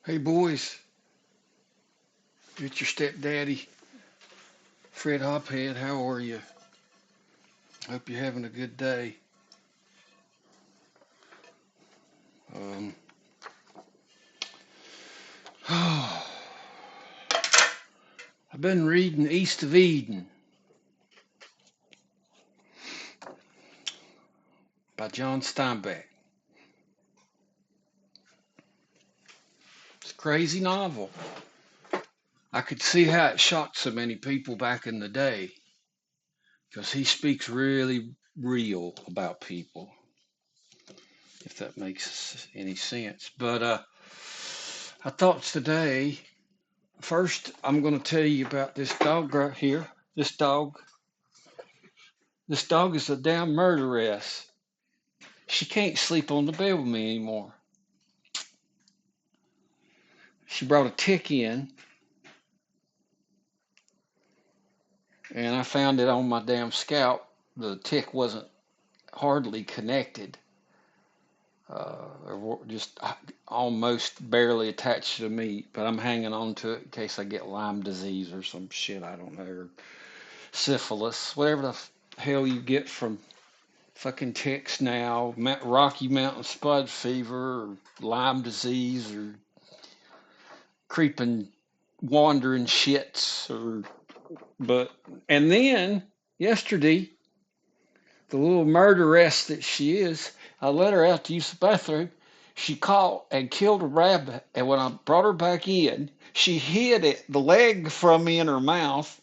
Hey boys, it's your stepdaddy, Fred Hophead. How are you? Hope you're having a good day. Um, I've been reading East of Eden by John Steinbeck. It's a crazy novel. I could see how it shocked so many people back in the day because he speaks really real about people, if that makes any sense. But I thought today, first, I'm going to tell you about this dog right here. This dog. This dog is a damn murderess. She can't sleep on the bed with me anymore. She brought a tick in, and I found it on my damn scalp. The tick wasn't hardly connected, or just almost barely attached to the meat, but I'm hanging on to it in case I get Lyme disease or some shit, I don't know, or syphilis, whatever the hell you get from fucking ticks now, Rocky Mountain spud fever, or Lyme disease, or creeping wandering shits, or but and then yesterday, the little murderess that she is, I let her out to use the bathroom. She caught and killed a rabbit, and when I brought her back in, she hid the leg from me in her mouth,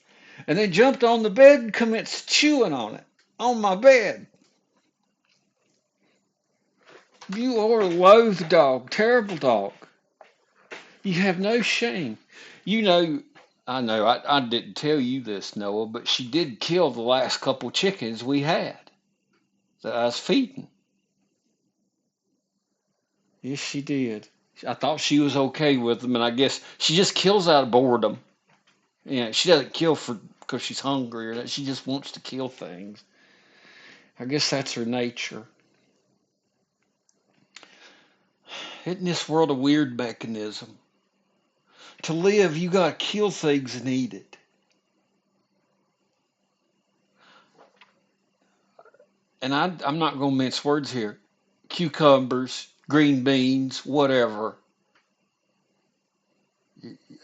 and then jumped on the bed and commenced chewing on it on my bed. You are a loathed dog, terrible dog. You have no shame. You know, I know, I didn't tell you this, Noah, but she did kill the last couple chickens we had that I was feeding. Yes, she did. I thought she was okay with them, and I guess she just kills out of boredom. Yeah, she doesn't kill for because she's hungry or that. She just wants to kill things. I guess that's her nature. Isn't this world a weird mechanism? To live, you gotta kill things and eat it. And I'm not gonna mince words here. Cucumbers, green beans, whatever.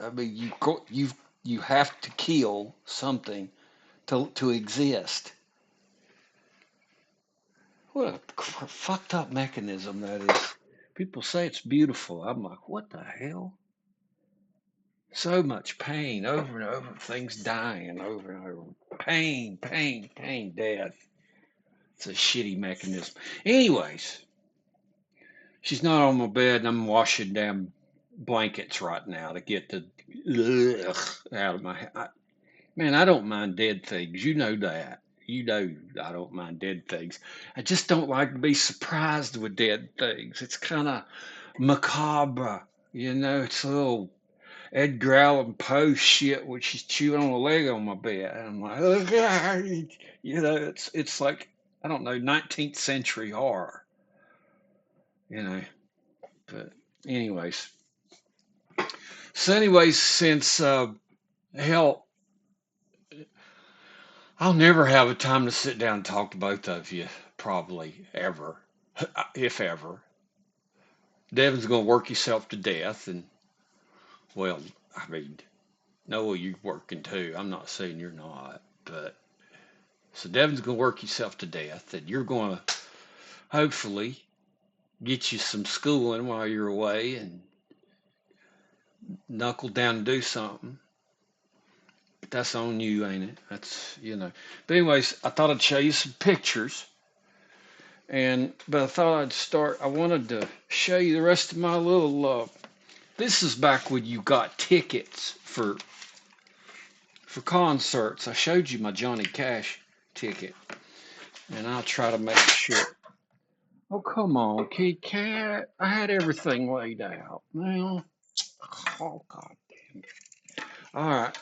I mean, you have to kill something to exist. What a fucked up mechanism that is. People say it's beautiful. I'm like, what the hell? So much pain over and over, things dying over and over. Pain, pain, pain, death. It's a shitty mechanism. Anyways, she's not on my bed, and I'm washing damn blankets right now to get the out of my head. Man, I don't mind dead things. You know that. You know I don't mind dead things. I just don't like to be surprised with dead things. It's kind of macabre. It's a little Edgar Allan Poe shit when she's chewing on a leg on my bed. And I'm like, oh, God. It's like, I don't know, 19th century horror, you know. But anyways. So anyways, since hell, I'll never have a time to sit down and talk to both of you, probably ever, if ever. Devin's going to work himself to death, and well, I mean, Noah, you're working too. I'm not saying you're not, but so Devin's going to work himself to death, and you're going to hopefully get you some schooling while you're away and knuckle down and do something. But that's on you, ain't it? That's. But anyways, I thought I'd show you some pictures. But I thought I'd start. I wanted to show you the rest of my little. This is back when you got tickets for concerts. I showed you my Johnny Cash ticket, and I'll try to make sure. Oh come on, Kit Kat! I had everything laid out. Now, oh god damn. All right.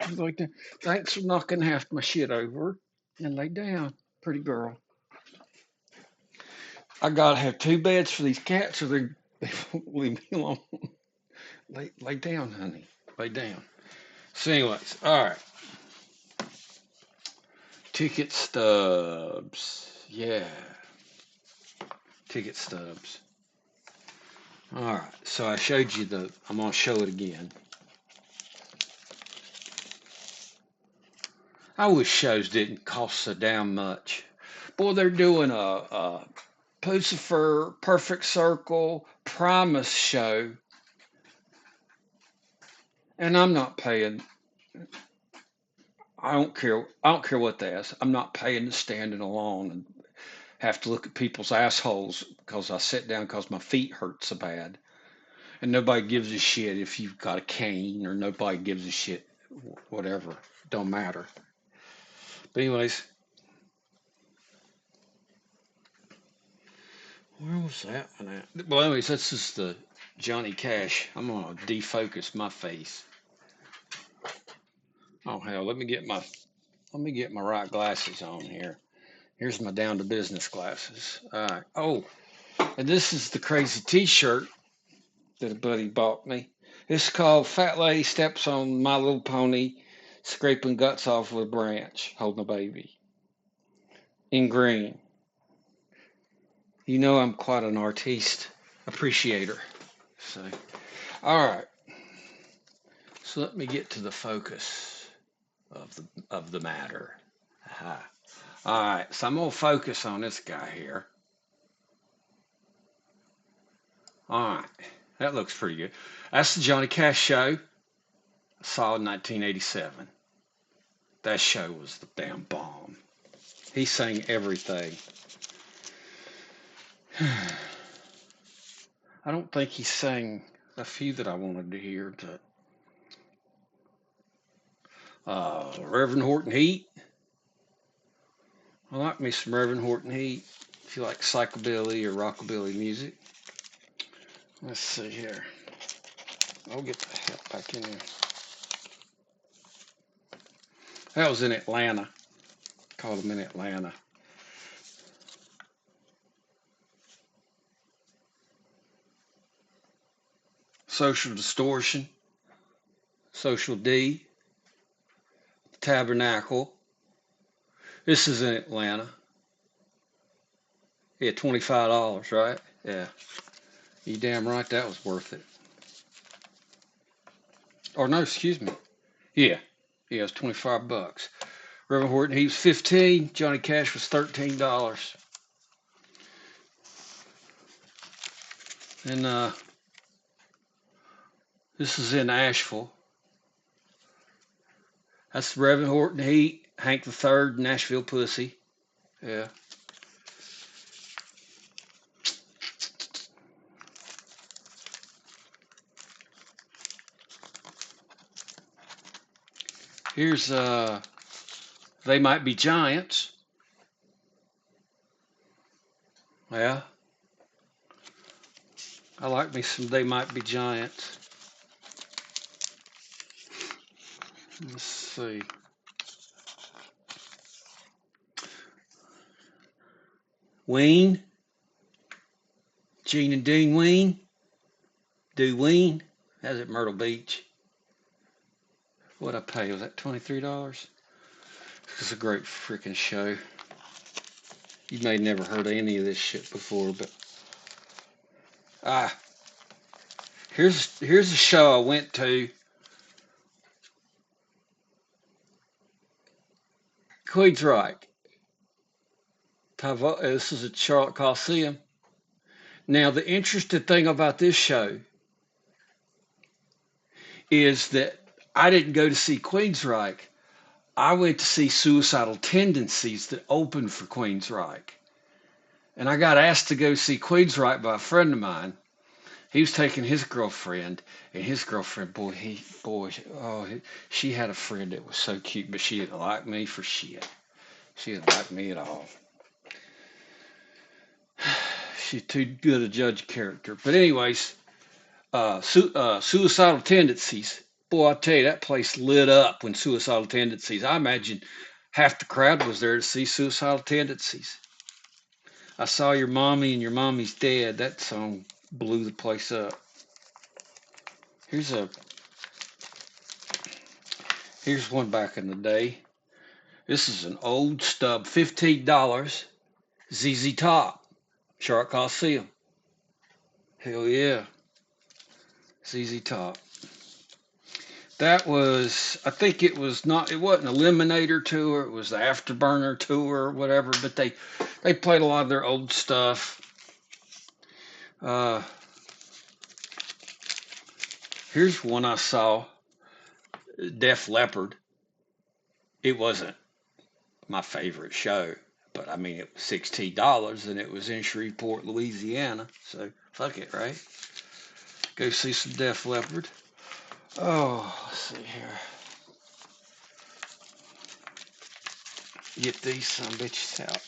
You like that? Thanks for knocking half my shit over and lay down, pretty girl. I gotta have two beds for these cats, or they're They won't leave me alone. Lay down, honey. Lay down. So, anyways, all right. Ticket stubs. Yeah, ticket stubs. All right. So I showed you the. I'm gonna show it again. I wish shows didn't cost so damn much. Boy, they're doing a Pucifer, Perfect Circle, Primus show, and I'm not paying. I don't care. I don't care what they ask. I'm not paying to stand in a lawn and have to look at people's assholes because I sit down because my feet hurt so bad. And nobody gives a shit if you've got a cane, or nobody gives a shit, whatever. Don't matter. But anyways, where was that one at? Well, anyways, this is the Johnny Cash. I'm gonna defocus my face. Oh hell, let me get my right glasses on here. Here's my down to business glasses. All right. Oh, and this is the crazy T-shirt that a buddy bought me. It's called "Fat Lady Steps on My Little Pony, Scraping Guts Off with a Branch, Holding a Baby," in green. You know I'm quite an artiste appreciator. So, all right. So let me get to the focus of the matter. Aha. All right. So I'm gonna focus on this guy here. All right. That looks pretty good. That's the Johnny Cash show. I saw in 1987. That show was the damn bomb. He sang everything. I don't think he sang a few that I wanted to hear. Reverend Horton Heat. I like me some Reverend Horton Heat. If you like psychobilly or rockabilly music. Let's see here. I'll get the hell back in here. That was in Atlanta. Called him in Atlanta. Social Distortion. Social D. Tabernacle. This is in Atlanta. Yeah, $25, right? Yeah. You damn right that was worth it. Or no, excuse me. Yeah. Yeah, it was 25 bucks. Reverend Horton, he was 15. Johnny Cash was $13. And this is in Asheville. That's Reverend Horton Heat, Hank the Third, Nashville Pussy. Yeah. Here's They Might Be Giants. Yeah. I like me some They Might Be Giants. Let's see. Ween. Gene and Dean Ween. Do Ween. That's at Myrtle Beach. What'd I pay? Was that $23? It's a great freaking show. You may have never heard of any of this shit before, but here's a show I went to. Queensryche. This is at Charlotte Coliseum. Now, the interesting thing about this show is that I didn't go to see Queensryche. I went to see Suicidal Tendencies that opened for Queensryche. And I got asked to go see Queensryche by a friend of mine. He was taking his girlfriend, and his girlfriend, she had a friend that was so cute, but she didn't like me for shit. She didn't like me at all. She's too good a judge character. But anyways, Suicidal Tendencies. Boy, I tell you, that place lit up when Suicidal Tendencies. I imagine half the crowd was there to see Suicidal Tendencies. I saw Your Mommy and Your Mommy's Dead. That song blew the place up. Here's one back in the day. This is an old stub, $15. ZZ Top, Shark Coliseum. Hell yeah, ZZ Top. That was, I think it wasn't a Eliminator tour, it was the Afterburner tour or whatever, but they played a lot of their old stuff. Here's one I saw, Def Leppard. It wasn't my favorite show, but I mean, it was $16 and it was in Shreveport, Louisiana, so fuck it, right? Go see some Def Leppard. Oh, let's see here. Get these some bitches out.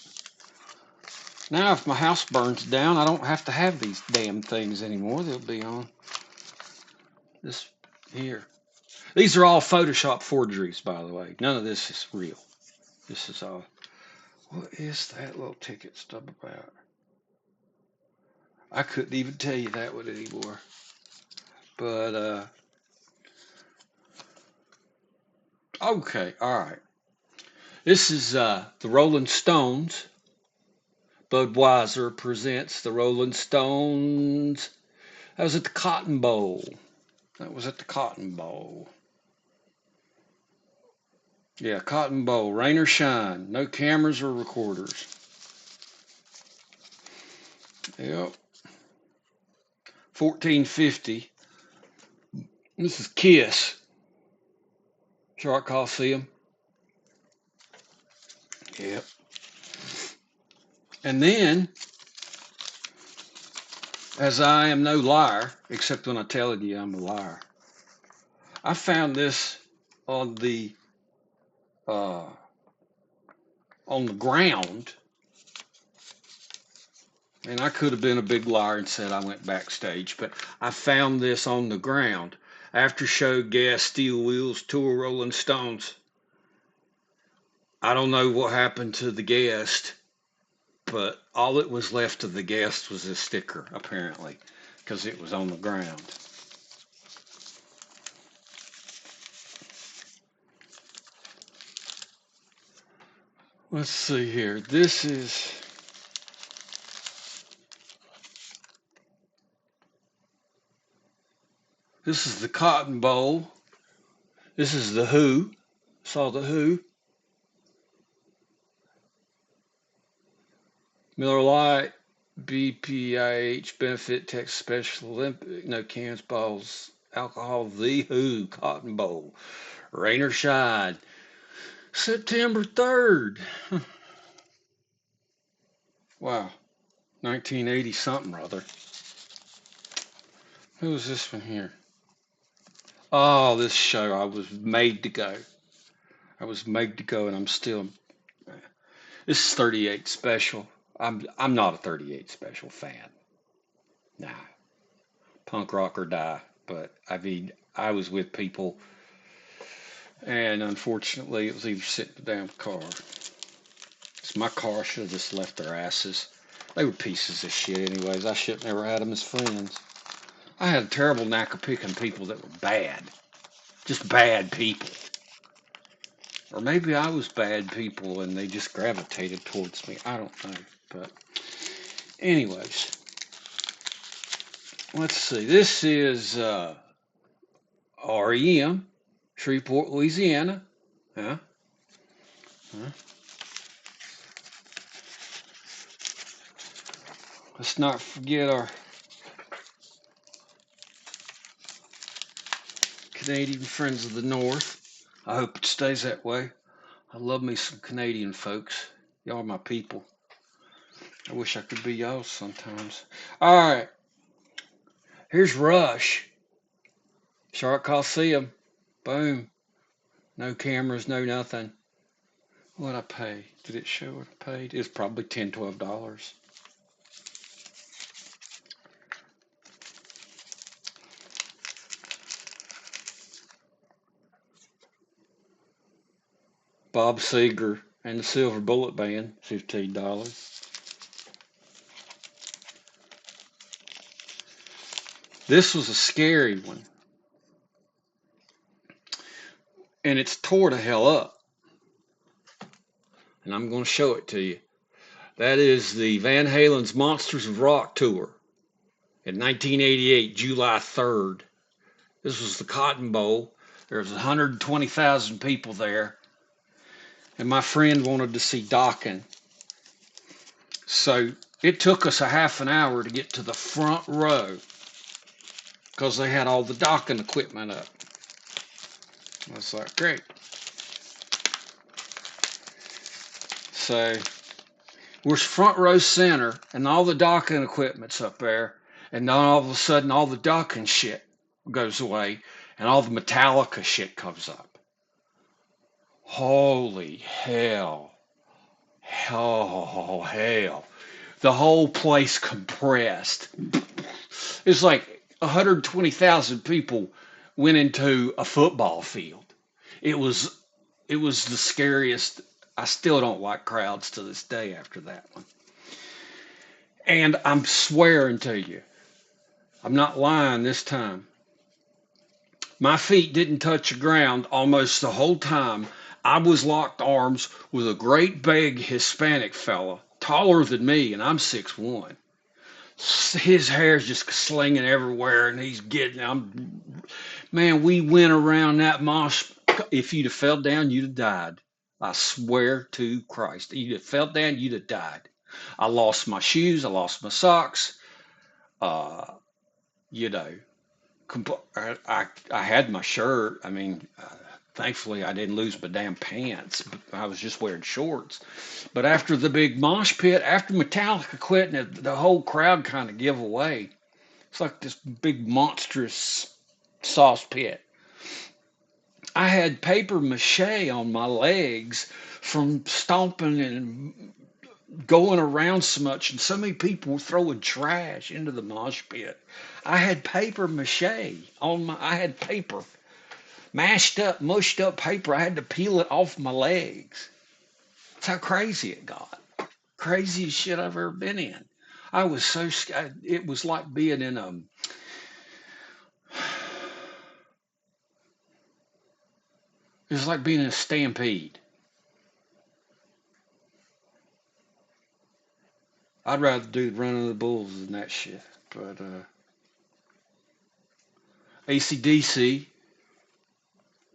Now, if my house burns down, I don't have to have these damn things anymore. They'll be on this here. These are all Photoshop forgeries, by the way. None of this is real. This is all. What is that little ticket stub about? I couldn't even tell you that one anymore. But, okay, all right. This is the Rolling Stones. Budweiser presents the Rolling Stones. That was at the Cotton Bowl. Yeah, Cotton Bowl. Rain or shine. No cameras or recorders. Yep. 1450. This is Kiss. Shark Coliseum. Yep. And then, as I am no liar, except when I tell you I'm a liar, I found this on the ground, and I could have been a big liar and said I went backstage, but I found this on the ground. After show gas, Steel Wheels tour Rolling Stones. I don't know what happened to the guest, but all that was left of the guest was a sticker, apparently, because it was on the ground. Let's see here. This is the Cotton Bowl. This is the Who. Saw the Who. Miller Lite, BPIH, Benefit Texas Special Olympic, no cans, balls, alcohol, the Who, Cotton Bowl, rain or shine, September 3rd. Wow, 1980 something or other. Who is this one here? Oh, this show, I was made to go. And I'm still. This is 38 Special. I'm not a 38 Special fan. Nah, punk rock or die. But I mean, I was with people, and unfortunately, it was either sitting in the damn car. So my car should have just left their asses. They were pieces of shit, anyways. I should have never had them as friends. I had a terrible knack of picking people that were bad, just bad people. Or maybe I was bad people and they just gravitated towards me. I don't know. But anyways, let's see. This is REM, Shreveport, Louisiana. Huh? Huh? Let's not forget our Canadian friends of the North. I hope it stays that way. I love me some Canadian folks. Y'all are my people. I wish I could be y'all sometimes. All right. Here's Rush. Shark Coliseum. Boom. No cameras, no nothing. What'd I pay? Did it show what I paid? It's probably $10, $12. Bob Seger and the Silver Bullet Band, $15. This was a scary one, and it's tore the hell up. And I'm going to show it to you. That is the Van Halen's Monsters of Rock tour in 1988, July 3rd. This was the Cotton Bowl. There was 120,000 people there, and my friend wanted to see Dokken. So it took us a half an hour to get to the front row because they had all the Dokken equipment up. I was like, great. So we're front row center, and all the Dokken equipment's up there, and then all of a sudden all the Dokken shit goes away, and all the Metallica shit comes up. Holy hell. Oh, hell. The whole place compressed. It's like 120,000 people went into a football field. It was it was the scariest. I still don't like crowds to this day after that one. And I'm swearing to you, I'm not lying this time. My feet didn't touch the ground almost the whole time. I was locked arms with a great big Hispanic fella, taller than me, and I'm 6'1". His hair's just slinging everywhere, and he's getting. Man, we went around that mosh. If you'd have fell down, you'd have died. I swear to Christ, you'd have fell down, you'd have died. I lost my shoes, I lost my socks. Uh, you know, I had my shirt. I mean, thankfully I didn't lose my damn pants. I was just wearing shorts. But after the big mosh pit, after Metallica quit, and the whole crowd kind of give away. It's like this big monstrous sauce pit. I had paper mache on my legs from stomping and going around so much, and so many people were throwing trash into the mosh pit. I had paper mache on my. I had paper, mashed up, mushed up paper. I had to peel it off my legs. That's how crazy it got. Craziest shit I've ever been in. I was so scared. It was like being in a. It was like being in a stampede. I'd rather do the running of the bulls than that shit. But AC/DC,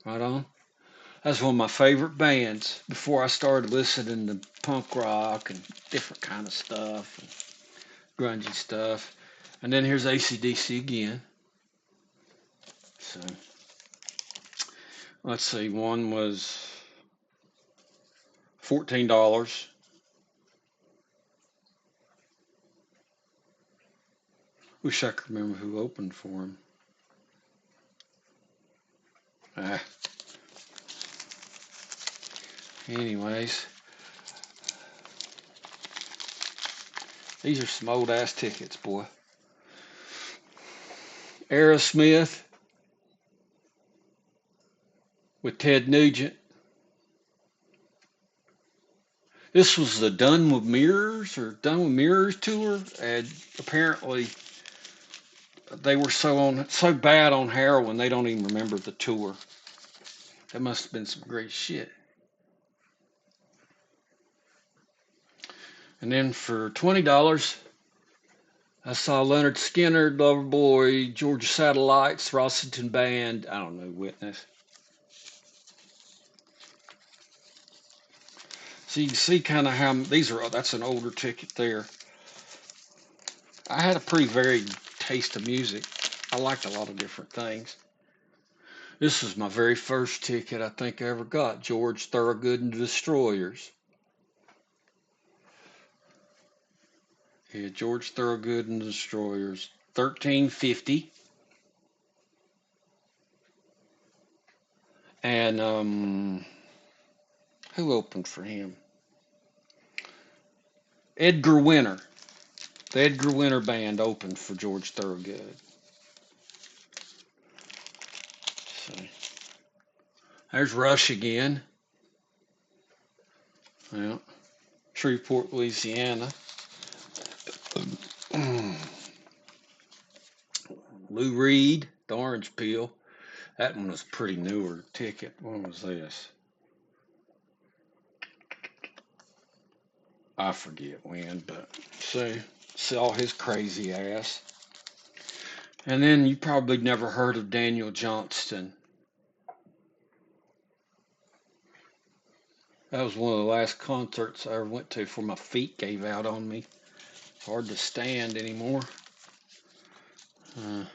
right on. That's one of my favorite bands before I started listening to punk rock and different kind of stuff, and grungy stuff. And then here's AC/DC again. So let's see, one was $14. Wish I could remember who opened for him. Ah, anyways, these are some old ass tickets, boy. Aerosmith with Ted Nugent. This was the Done with Mirrors tour, and apparently they were so bad on heroin they don't even remember the tour. That must have been some great shit. And then for $20, I saw Leonard Skinner, Loverboy, Georgia Satellites, Rossington Band. I don't know, Witness. So you can see kind of how these are. That's an older ticket there. I had a pretty varied taste of music. I liked a lot of different things. This was my very first ticket I think I ever got. George Thorogood and the Destroyers. Yeah, George Thorogood and the Destroyers. 1350. And who opened for him? Edgar Winter. The Edgar Winter Band opened for George Thorogood. So there's Rush again. Well, Shreveport, Louisiana. Lou Reed, the orange peel. That one was a pretty newer ticket. When was this? I forget when, but see, saw his crazy ass. And then you probably never heard of Daniel Johnston. That was one of the last concerts I ever went to before my feet gave out on me. Hard to stand anymore. Uh,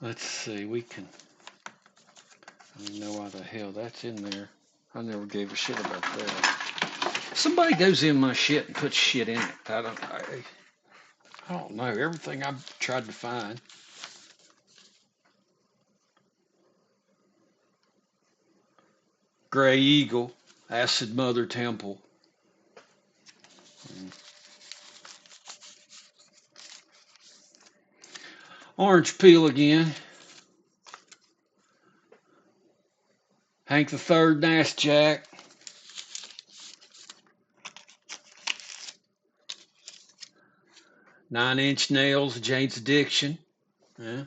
let's see, we can. I don't know why the hell that's in there. I never gave a shit about that. Somebody goes in my shit and puts shit in it. I don't know. Everything I've tried to find. Gray Eagle, Acid Mother Temple. Orange peel again. Hank the Third, Nass Jack. Nine Inch Nails, Jane's Addiction. Yeah.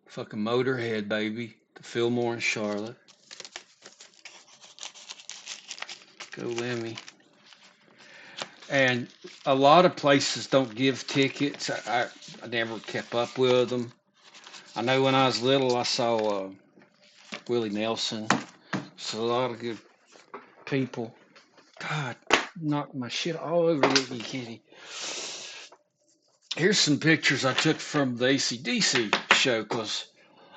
Fucking Motorhead, baby. The Fillmore in Charlotte. Go Lemmy. And a lot of places don't give tickets. I never kept up with them. I know when I was little, I saw Willie Nelson. So a lot of good people. God, knocked my shit all over you, kitty. Here's some pictures I took from the AC/DC show because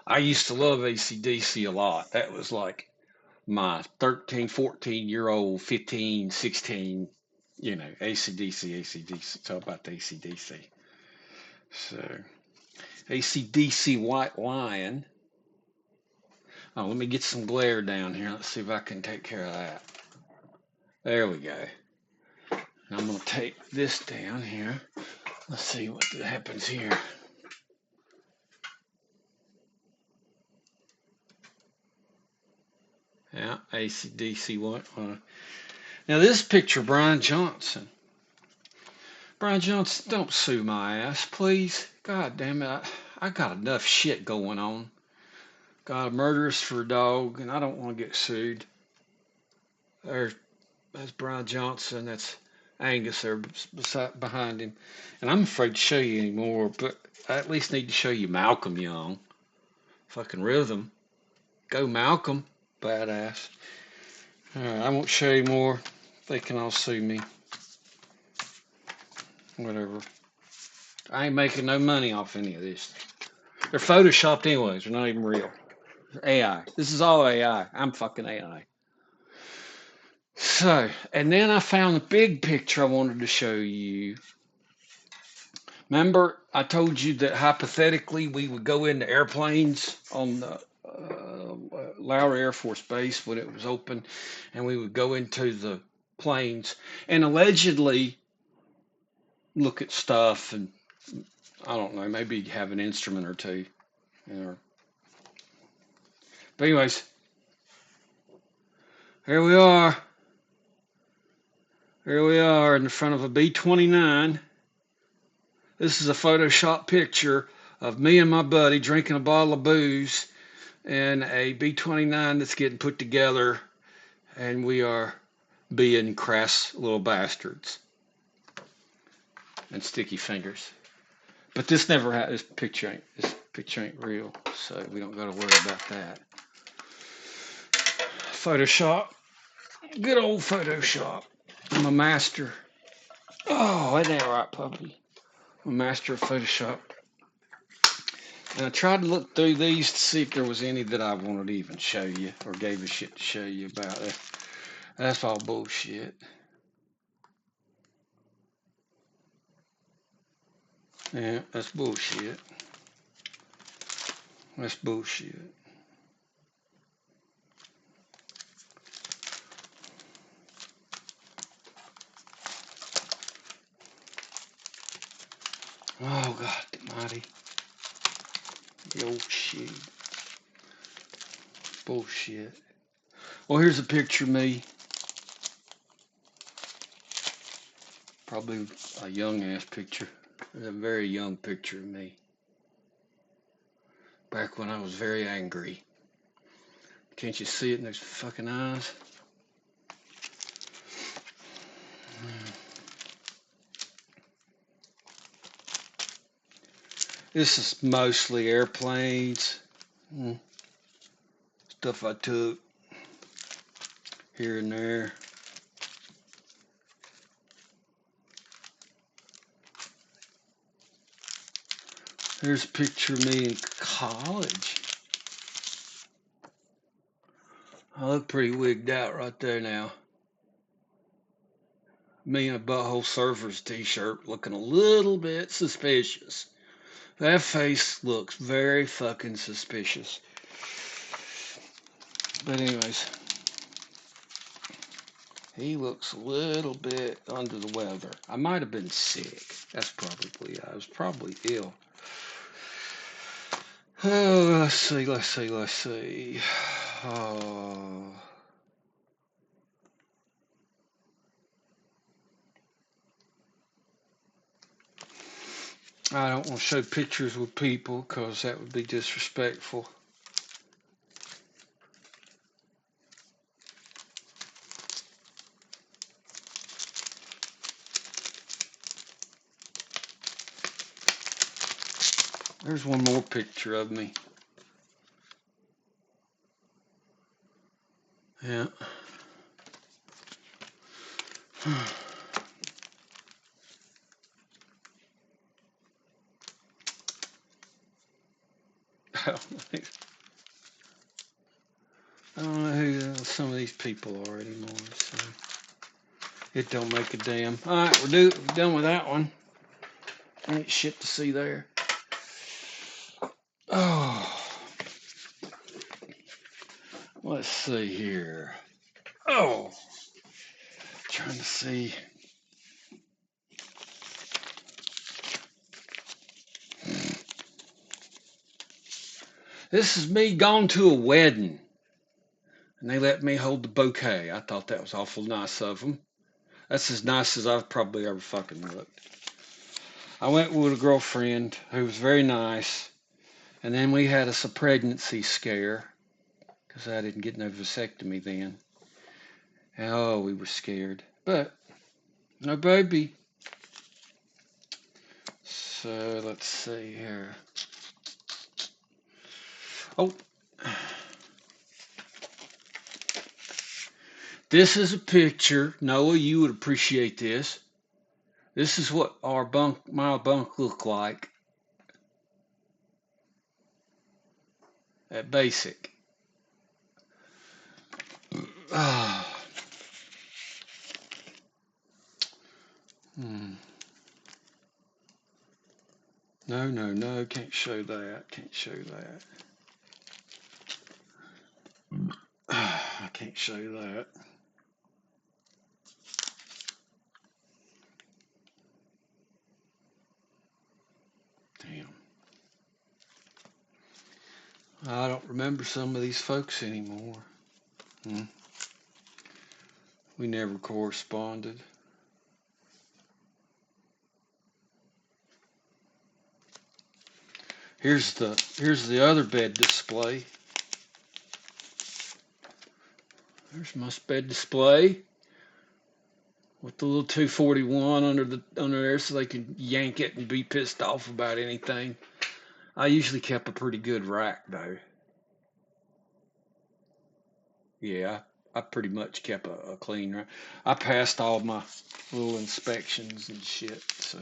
I used to love AC/DC a lot. That was like my 13, 14-year-old, 15, 16, AC/DC, AC/DC. Talk about the AC/DC. So, AC/DC White Lion. Oh, let me get some glare down here. Let's see if I can take care of that. There we go. I'm going to take this down here. Let's see what happens here. Yeah, AC/DC White Lion. Now, this picture, Brian Johnson. Brian Johnson, don't sue my ass, please. God damn it. I got enough shit going on. Got a murderess for a dog, and I don't want to get sued. That's Brian Johnson. That's Angus there behind him. And I'm afraid to show you anymore, but I at least need to show you Malcolm Young. Fucking rhythm. Go Malcolm. Badass. Alright, I won't show you more. They can all sue me. Whatever. I ain't making no money off any of this. They're photoshopped anyways. They're not even real. They're AI. This is all AI. I'm fucking AI. So, and then I found the big picture I wanted to show you. Remember, I told you that hypothetically we would go into airplanes on the Lowry Air Force Base when it was open, and we would go into the planes and allegedly look at stuff and I don't know, maybe have an instrument or two. But anyways, here we are. Here we are in the front of a B-29. This is a Photoshop picture of me and my buddy drinking a bottle of booze in a B-29 that's getting put together, and we are being crass little bastards and sticky fingers. But this never had. This picture ain't real, so we don't got to worry about that. Photoshop, good old Photoshop. I'm a master. Oh, ain't that right, puppy? I'm a master of Photoshop. And I tried to look through these to see if there was any that I wanted to even show you or gave a shit to show you about it. That's all bullshit. Yeah, that's bullshit. That's bullshit. Oh, God almighty. The old shit. Bullshit. Well, here's a picture of me. Probably a young ass picture. It's a very young picture of me. Back when I was very angry. Can't you see it in those fucking eyes? This is mostly airplanes. Stuff I took here and there. There's a picture of me in college. I look pretty wigged out right there now. Me in a Butthole Surfers t-shirt looking a little bit suspicious. That face looks very fucking suspicious. But anyways, he looks a little bit under the weather. I might have been sick. That's probably, I was probably ill. Oh, let's see. Oh. I don't want to show pictures with people because that would be disrespectful. There's one more picture of me. Yeah. I don't know who some of these people are anymore, so it don't make a damn. All right, we're done with that one. Ain't shit to see there. Oh, let's see here. Oh, trying to see. This is me gone to a wedding, and they let me hold the bouquet. I thought that was awful nice of them. That's as nice as I've probably ever fucking looked. I went with a girlfriend who was very nice, and then we had us a pregnancy scare because I didn't get no vasectomy then. Oh, we were scared, but no baby. So let's see here. Oh, this is a picture. Noah, you would appreciate this. This is what my bunk looked like at basic. Ah. No, can't show that. Can't show that. I can't show that. Damn. I don't remember some of these folks anymore. We never corresponded. Here's the other bed display. There's my bed display with the little 241 under there so they can yank it and be pissed off about anything. I usually kept a pretty good rack though. Yeah, I pretty much kept a clean rack. I passed all my little inspections and shit, so.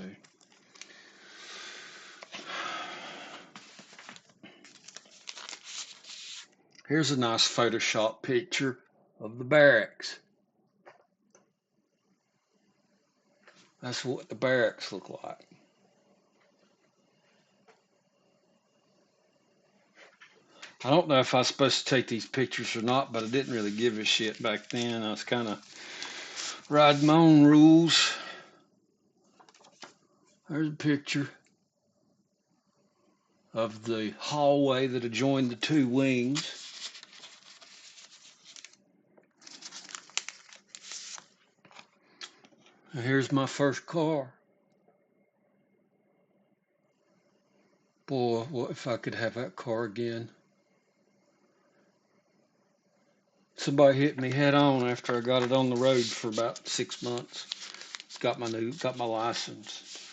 Here's a nice Photoshop picture of the barracks. That's what the barracks look like. I don't know if I was supposed to take these pictures or not, but I didn't really give a shit back then. I was kind of riding my own rules. There's a picture of the hallway that adjoined the two wings. Here's my first car. Boy, what if I could have that car again? Somebody hit me head on after I got it on the road for about 6 months. Got my license.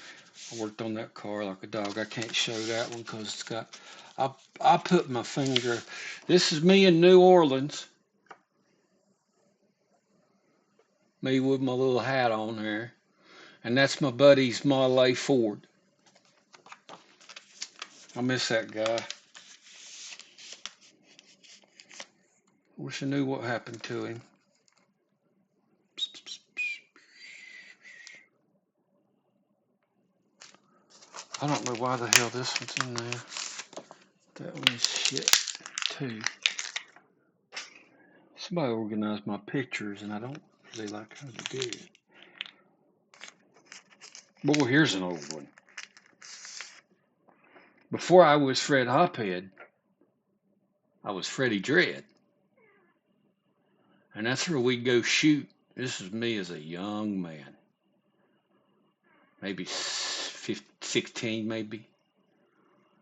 I worked on that car like a dog. I can't show that one because it's got. I put my finger. This is me in New Orleans. Me with my little hat on there, and that's my buddy's Model A Ford. I miss that guy. Wish I knew what happened to him. I don't know why the hell this one's in there. That one's shit too. Somebody organized my pictures, and I don't really like how they do it. Boy, here's an old one. Before I was Fred Hophead, I was Freddie Dredd, and that's where we go shoot. This is me as a young man, maybe 15, 16, maybe.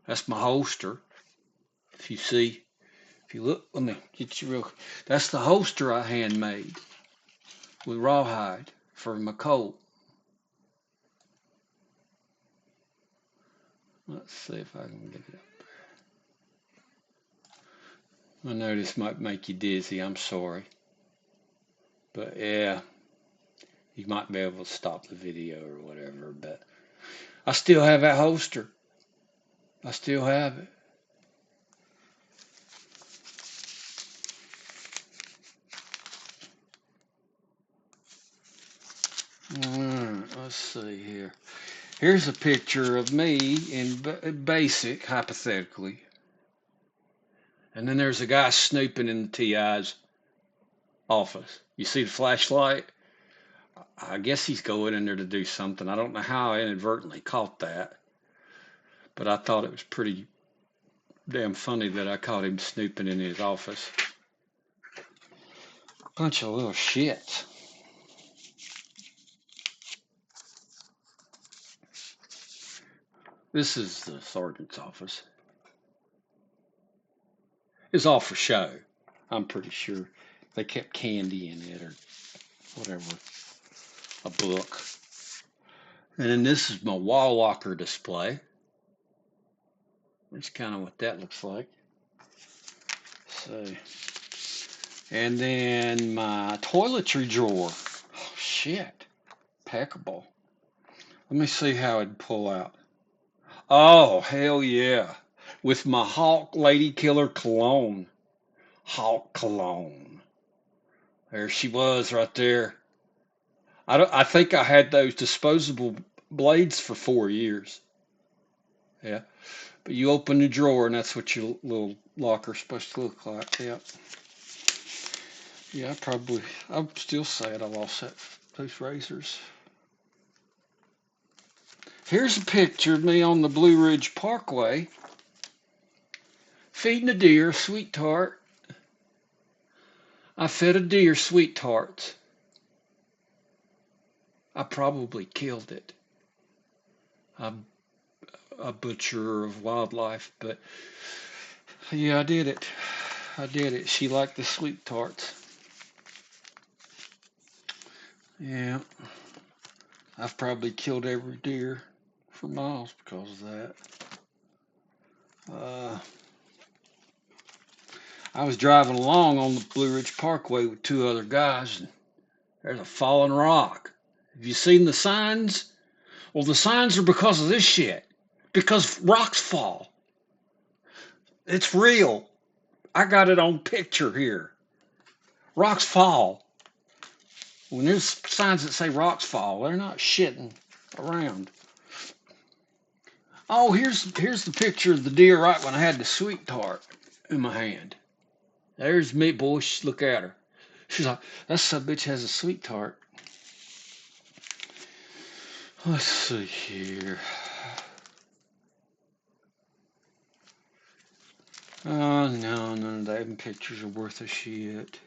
That's my holster. If you see, if you look, let me get you real. That's the holster I handmade with rawhide for my coat. Let's see if I can get it up. I know this might make you dizzy. I'm sorry. But yeah, you might be able to stop the video or whatever. But I still have that holster. I still have it. Let's see here. Here's a picture of me in basic, hypothetically. And then there's a guy snooping in the TI's office. You see the flashlight? I guess he's going in there to do something. I don't know how I inadvertently caught that, but I thought it was pretty damn funny that I caught him snooping in his office. Bunch of little shits. This is the sergeant's office. It's all for show. I'm pretty sure they kept candy in it or whatever, a book. And then this is my wall locker display. That's kind of what that looks like. So, and then my toiletry drawer. Oh, shit. Impeccable. Let me see how it'd pull out. Oh, hell yeah. With my Hawk Lady Killer cologne. Hawk cologne. There she was right there. I think I had those disposable blades for 4 years. Yeah. But you open the drawer and that's what your little locker's supposed to look like. Yeah. Yeah, I'm still sad I lost those razors. Here's a picture of me on the Blue Ridge Parkway feeding a deer sweet tart. I fed a deer sweet tarts. I probably killed it. I'm a butcher of wildlife, but yeah, I did it. I did it. She liked the sweet tarts. Yeah, I've probably killed every deer for miles because of that. I was driving along on the Blue Ridge Parkway with two other guys, and there's a fallen rock. Have you seen the signs? Well, the signs are because of this shit. Because rocks fall. It's real. I got it on picture here. Rocks fall. When there's signs that say rocks fall, they're not shitting around. Oh, here's the picture of the deer right when I had the sweet tart in my hand. There's me, boy. Look at her. She's like, that bitch has a sweet tart. Let's see here. Oh, no, none of them pictures are worth a shit.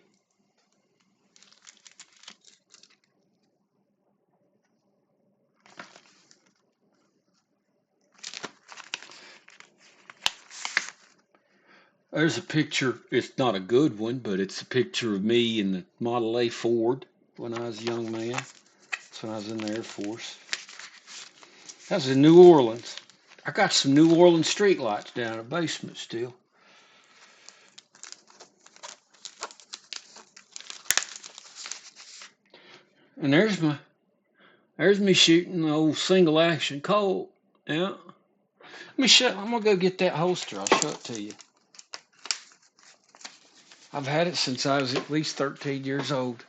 There's a picture. It's not a good one, but it's a picture of me in the Model A Ford when I was a young man. That's when I was in the Air Force. That was in New Orleans. I got some New Orleans street lights down in the basement still. And there's me shooting the old single action Colt. Yeah. Let me show. I'm gonna go get that holster. I'll show it to you. I've had it since I was at least 13 years old.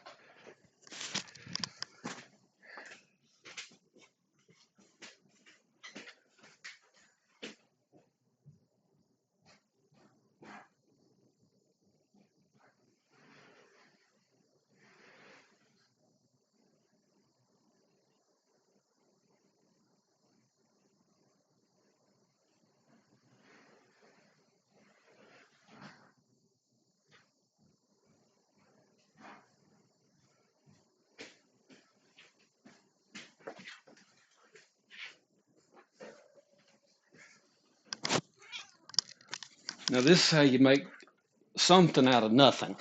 Now this is how you make something out of nothing.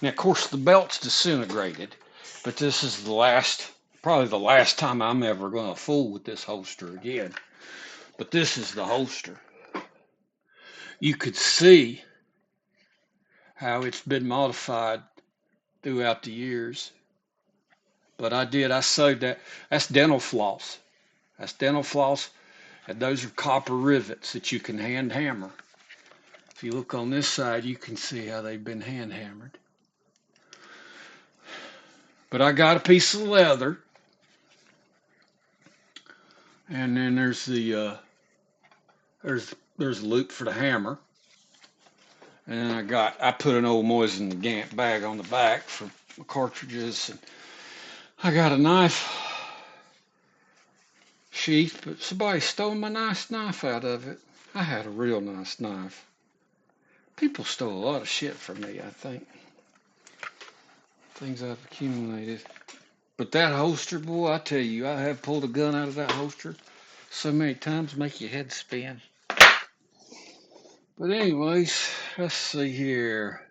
Now, of course, the belt's disintegrated, but this is probably the last time I'm ever going to fool with this holster again. But this is the holster. You could see how it's been modified throughout the years. But I sewed that. That's dental floss. That's dental floss, and those are copper rivets that you can hand hammer. If you look on this side, you can see how they've been hand hammered. But I got a piece of leather, and then there's a loop for the hammer, and then I put an old Moisen Gant bag on the back for cartridges, and I got a knife sheath, but somebody stole my nice knife out of it. I had a real nice knife. People stole a lot of shit from me, I think. Things I've accumulated. But that holster, boy, I tell you, I have pulled a gun out of that holster so many times, make your head spin. But anyways, let's see here.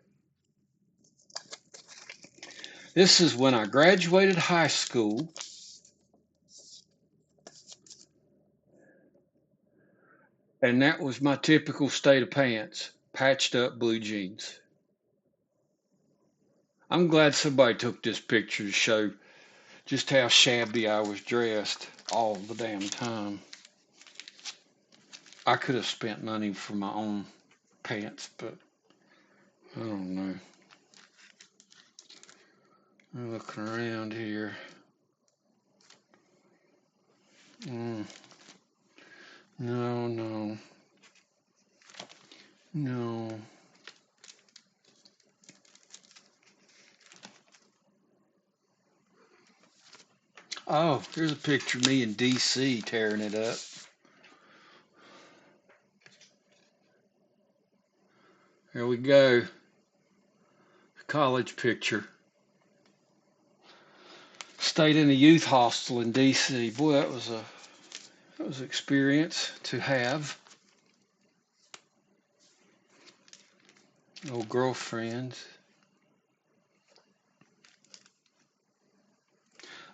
This is when I graduated high school. And that was my typical state of pants, patched up blue jeans. I'm glad somebody took this picture to show just how shabby I was dressed all the damn time. I could have spent money for my own pants, but I don't know. I'm looking around here. No, no, no. Oh, here's a picture of me in D.C. tearing it up. Here we go. College picture. Stayed in a youth hostel in D.C. Boy, that was an experience to have. Old girlfriends.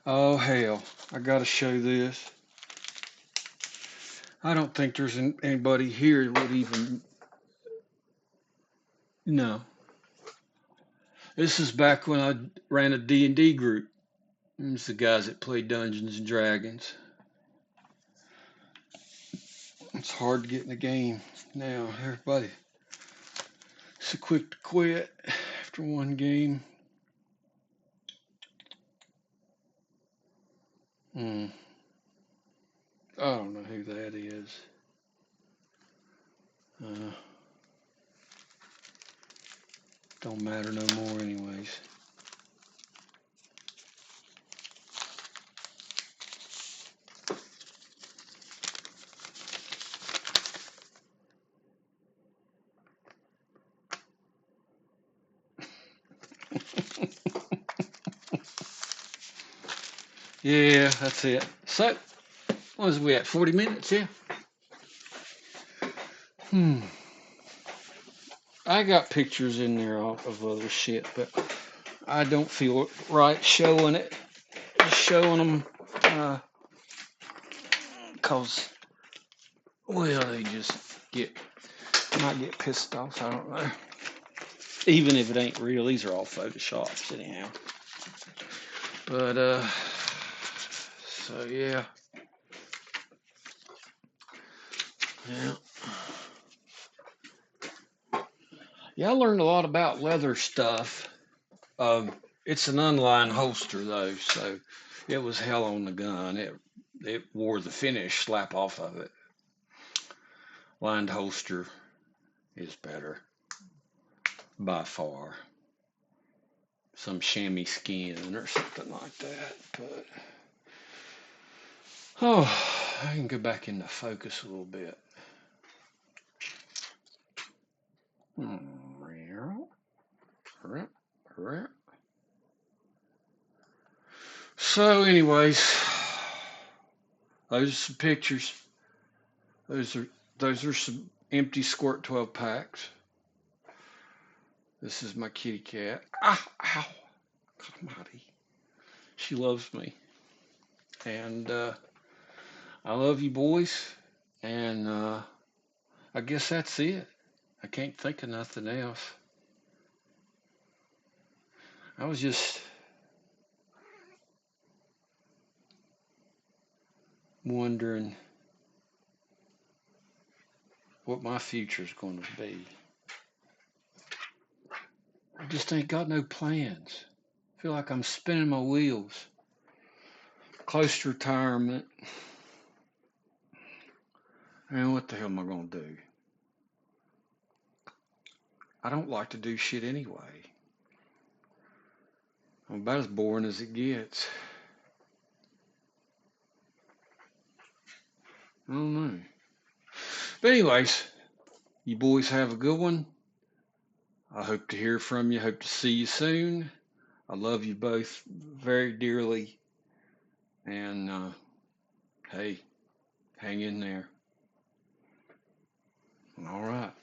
Oh hell, I gotta show this. I don't think there's anybody here that would even know. This is back when I ran a D&D group. It's the guys that play Dungeons and Dragons. It's hard to get in the game now. Everybody so quick to quit after one game. I don't know who that is. Don't matter no more anyways. Yeah, that's it. So, what was we at? 40 minutes, yeah? I got pictures in there of other shit, but I don't feel right showing it, showing them, cause well, they just get might get pissed off. I don't know. Even if it ain't real, these are all photoshops anyhow. But so yeah, yeah, yeah. I learned a lot about leather stuff. It's an unlined holster though, so it was hell on the gun. It wore the finish slap off of it. Lined holster is better by far. Some chamois skin or something like that. But I can go back into focus a little bit. So, anyways, those are some pictures. Those are those are some empty Squirt 12 packs. This is my kitty cat. Ah, ow, God almighty. She loves me, and I love you boys. And I guess that's it. I can't think of nothing else. I was just wondering what my future's going to be. I just ain't got no plans. I feel like I'm spinning my wheels. Close to retirement. And what the hell am I going to do? I don't like to do shit anyway. I'm about as boring as it gets. I don't know. But anyways, you boys have a good one. I hope to hear from you. Hope to see you soon. I love you both very dearly. And hey, hang in there. All right.